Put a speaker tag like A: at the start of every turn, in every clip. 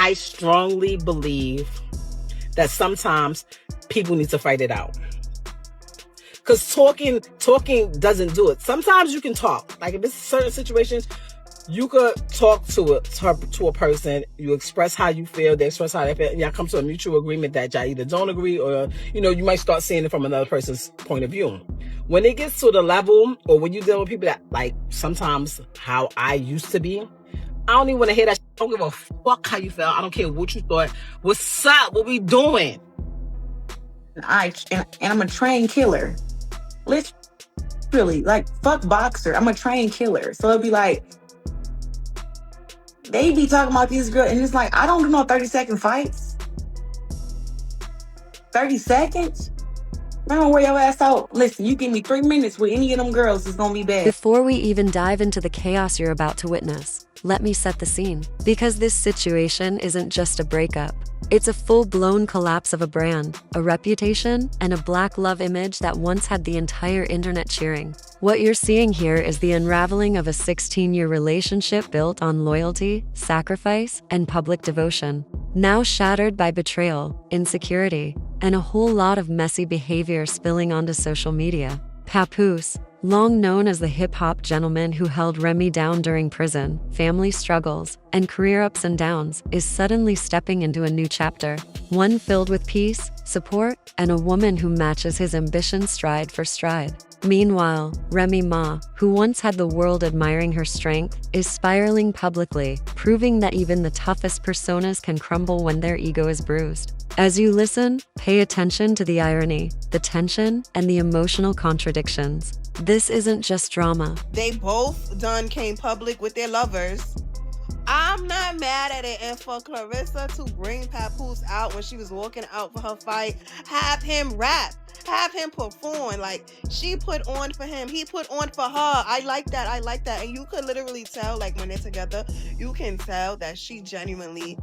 A: I strongly believe that sometimes people need to fight it out. Because talking doesn't do it. Sometimes you can talk. Like if it's certain situations, you could talk to a person. You express how you feel. They express how they feel. And y'all come to a mutual agreement that y'all either don't agree or, you might start seeing it from another person's point of view. When it gets to the level, or when you deal with people that, like, sometimes how I used to be, I don't even want to hear that shit. I don't give a fuck how you felt. I don't care what you thought. What's up? What we doing?
B: And I'm a trained killer. Literally, like, fuck boxer. I'm a trained killer. So it'd be like, they be talking about these girls, and it's like, I don't do no 30-second fights. 30 seconds? I'm gonna wear your ass out. Listen, you give me 3 minutes with any of them girls, it's gonna be bad.
C: Before we even dive into the chaos you're about to witness, let me set the scene. Because this situation isn't just a breakup. It's a full-blown collapse of a brand, a reputation, and a black love image that once had the entire internet cheering. What you're seeing here is the unraveling of a 16-year relationship built on loyalty, sacrifice, and public devotion. Now shattered by betrayal, insecurity, and a whole lot of messy behavior spilling onto social media. Papoose, long known as the hip-hop gentleman who held Remy down during prison, family struggles, and career ups and downs, is suddenly stepping into a new chapter. One filled with peace, support, and a woman who matches his ambition stride for stride. Meanwhile, Remy Ma, who once had the world admiring her strength, is spiraling publicly, proving that even the toughest personas can crumble when their ego is bruised. As you listen, pay attention to the irony, the tension, and the emotional contradictions. This isn't just drama.
D: They both done came public with their lovers. I'm not mad at it. And for Claressa to bring Papoose out when she was walking out for her fight, have him rap, have him perform. Like, she put on for him, he put on for her. I like that. And you could literally tell, like, when they're together, you can tell that she genuinely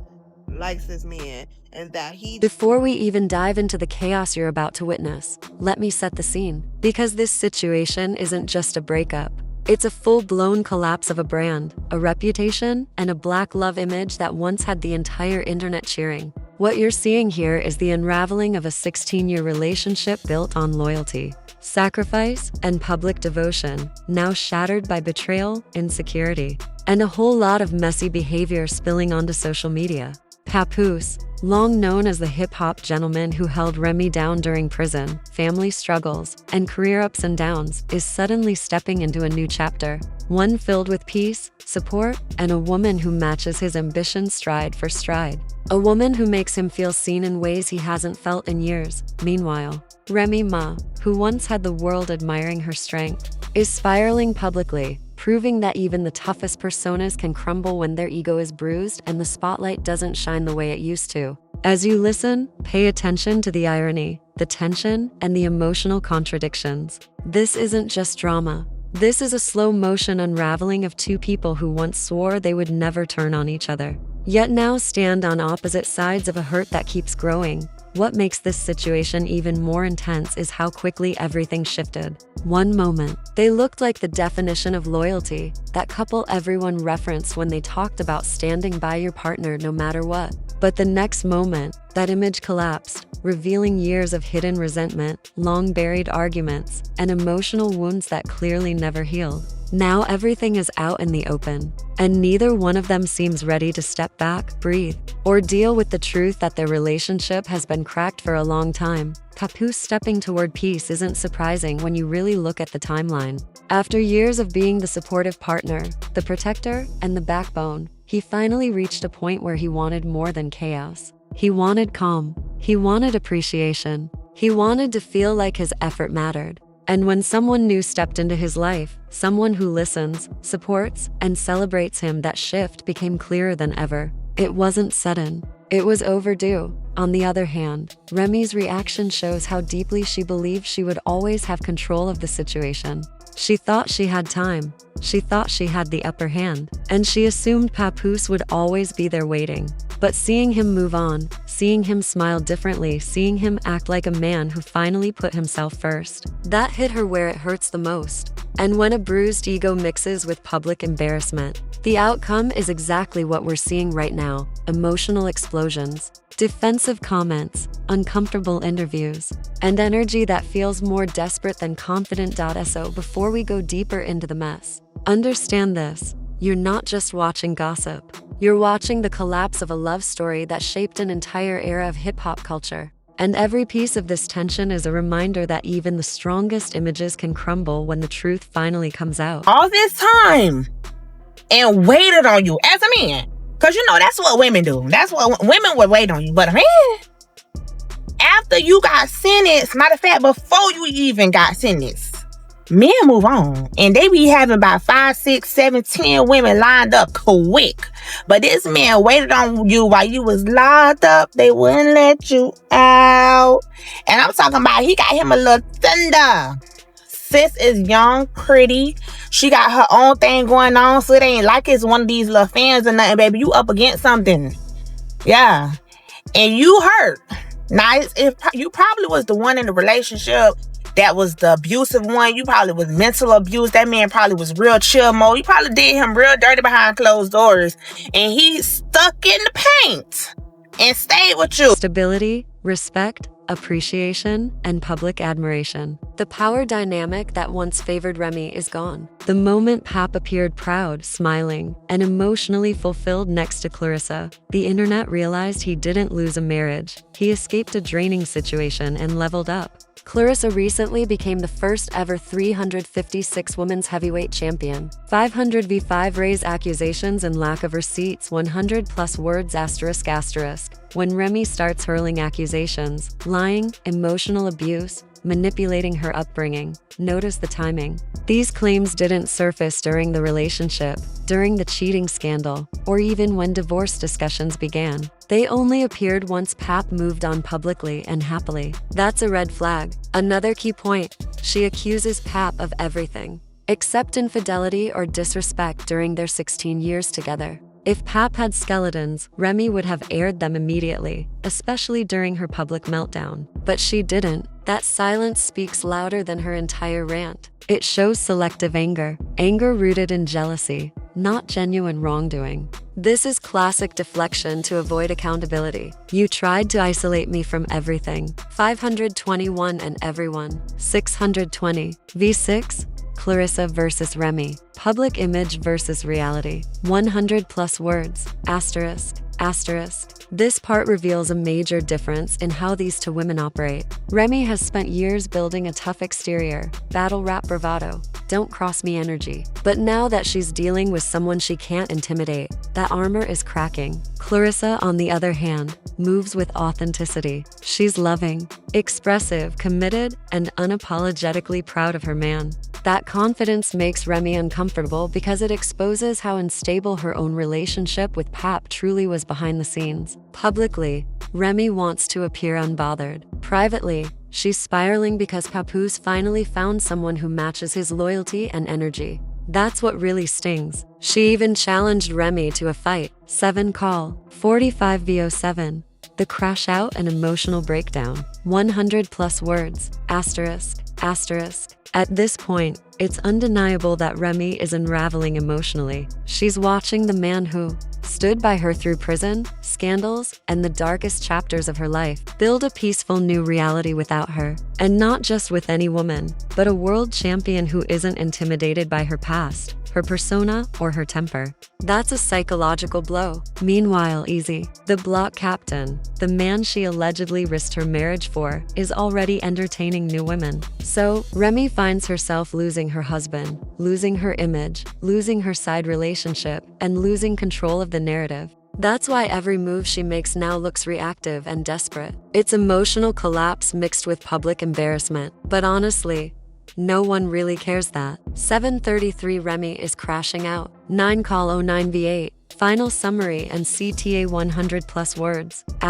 D: likes this man and that he...
C: Before we even dive into the chaos you're about to witness, let me set the scene. Because this situation isn't just a breakup. It's a full-blown collapse of a brand, a reputation, and a black love image that once had the entire internet cheering. What you're seeing here is the unraveling of a 16-year relationship built on loyalty, sacrifice, and public devotion, now shattered by betrayal, insecurity, and a whole lot of messy behavior spilling onto social media. Papoose, long known as the hip-hop gentleman who held Remy down during prison, family struggles, and career ups and downs, is suddenly stepping into a new chapter. One filled with peace, support, and a woman who matches his ambition stride for stride. A woman who makes him feel seen in ways he hasn't felt in years. Meanwhile, Remy Ma, who once had the world admiring her strength, is spiraling publicly, proving that even the toughest personas can crumble when their ego is bruised and the spotlight doesn't shine the way it used to. As you listen, pay attention to the irony, the tension, and the emotional contradictions. This isn't just drama. This is a slow-motion unraveling of two people who once swore they would never turn on each other, yet now stand on opposite sides of a hurt that keeps growing. What makes this situation even more intense is how quickly everything shifted. One moment, they looked like the definition of loyalty, that couple everyone referenced when they talked about standing by your partner no matter what. But the next moment, that image collapsed, revealing years of hidden resentment, long-buried arguments, and emotional wounds that clearly never healed. Now everything is out in the open, and neither one of them seems ready to step back, breathe, or deal with the truth that their relationship has been cracked for a long time. Papoose stepping toward peace isn't surprising when you really look at the timeline. After years of being the supportive partner, the protector, and the backbone, he finally reached a point where he wanted more than chaos. He wanted calm. He wanted appreciation. He wanted to feel like his effort mattered. And when someone new stepped into his life, someone who listens, supports, and celebrates him, that shift became clearer than ever. It wasn't sudden. It was overdue. On the other hand, Remy's reaction shows how deeply she believed she would always have control of the situation. She thought she had time. She thought she had the upper hand. And she assumed Papoose would always be there waiting. But seeing him move on, seeing him smile differently, seeing him act like a man who finally put himself first. That hit her where it hurts the most. And when a bruised ego mixes with public embarrassment, the outcome is exactly what we're seeing right now: emotional explosions, defensive comments, uncomfortable interviews, and energy that feels more desperate than confident. So before we go deeper into the mess, understand this: you're not just watching gossip. You're watching the collapse of a love story that shaped an entire era of hip-hop culture. And every piece of this tension is a reminder that even the strongest images can crumble when the truth finally comes out.
E: All this time and waited on you as a man. Because, that's what women do. That's what women would wait on you. But a man, after you got sentenced, matter of fact, before you even got sentenced, men move on. And they be having about 5, 6, 7, 10 women lined up quick. But this man waited on you while you was locked up. They wouldn't let you out. And I'm talking about he got him a little thunder. Sis is young, pretty. She got her own thing going on. So it ain't like it's one of these little fans or nothing, baby. You up against something. Yeah. And you hurt. Now, you probably was the one in the relationship that was the abusive one. You probably was mental abuse. That man probably was real chill mode. You probably did him real dirty behind closed doors. And he stuck in the paint and stayed with you.
C: Stability, respect, appreciation, and public admiration. The power dynamic that once favored Remy is gone. The moment Pap appeared proud, smiling, and emotionally fulfilled next to Claressa, the internet realized he didn't lose a marriage. He escaped a draining situation and leveled up. Claressa recently became the first ever 356 women's heavyweight champion. 500 v 5 raise accusations and lack of receipts, 100 plus words ***. When Remy starts hurling accusations, lying, emotional abuse, manipulating her upbringing, notice the timing. These claims didn't surface during the relationship, during the cheating scandal, or even when divorce discussions began. They only appeared once Pap moved on publicly and happily. That's a red flag. Another key point: she accuses Pap of everything, except infidelity or disrespect during their 16 years together. If Pap had skeletons, Remy would have aired them immediately, especially during her public meltdown. But she didn't. That silence speaks louder than her entire rant. It shows selective anger rooted in jealousy, not genuine wrongdoing. This is classic deflection to avoid accountability. You tried to isolate me from everything. 521 and everyone. 620. V6. Claressa versus Remy. Public image versus reality. 100 plus words. ***. This part reveals a major difference in how these two women operate. Remy has spent years building a tough exterior, battle rap bravado, don't cross me energy. But now that she's dealing with someone she can't intimidate, that armor is cracking. Claressa, on the other hand, moves with authenticity. She's loving, expressive, committed, and unapologetically proud of her man. That confidence makes Remy uncomfortable because it exposes how unstable her own relationship with Pap truly was behind the scenes. Publicly, Remy wants to appear unbothered. Privately, she's spiraling because Papoose finally found someone who matches his loyalty and energy. That's what really stings. She even challenged Remy to a fight. 7 call, 45 v 07. The crash out and emotional breakdown. 100 plus words. ***. At this point, it's undeniable that Remy is unraveling emotionally. She's watching the man who stood by her through prison, scandals, and the darkest chapters of her life build a peaceful new reality without her. And not just with any woman, but a world champion who isn't intimidated by her past, her persona, or her temper. That's a psychological blow. Meanwhile, Easy, the block captain, the man she allegedly risked her marriage for, is already entertaining new women. So, Remy finds herself losing her husband, losing her image, losing her side relationship, and losing control of the narrative. That's why every move she makes now looks reactive and desperate. It's emotional collapse mixed with public embarrassment. But honestly, no one really cares that. 7:33 Remy is crashing out. 9 call 09 v8. Final summary and CTA 100 plus words. ***.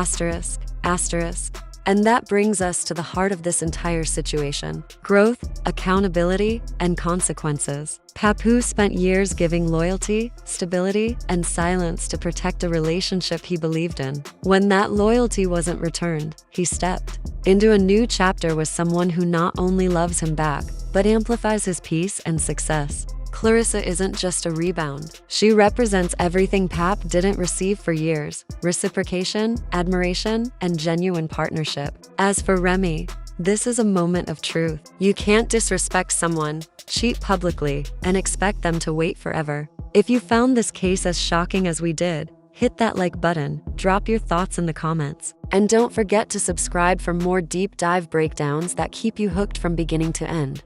C: And that brings us to the heart of this entire situation: growth, accountability, and consequences. Papoose spent years giving loyalty, stability, and silence to protect a relationship he believed in. When that loyalty wasn't returned, he stepped into a new chapter with someone who not only loves him back, but amplifies his peace and success. Claressa isn't just a rebound. She represents everything Pap didn't receive for years: reciprocation, admiration, and genuine partnership. As for Remy, this is a moment of truth. You can't disrespect someone, cheat publicly, and expect them to wait forever. If you found this case as shocking as we did, hit that like button, drop your thoughts in the comments, and don't forget to subscribe for more deep dive breakdowns that keep you hooked from beginning to end.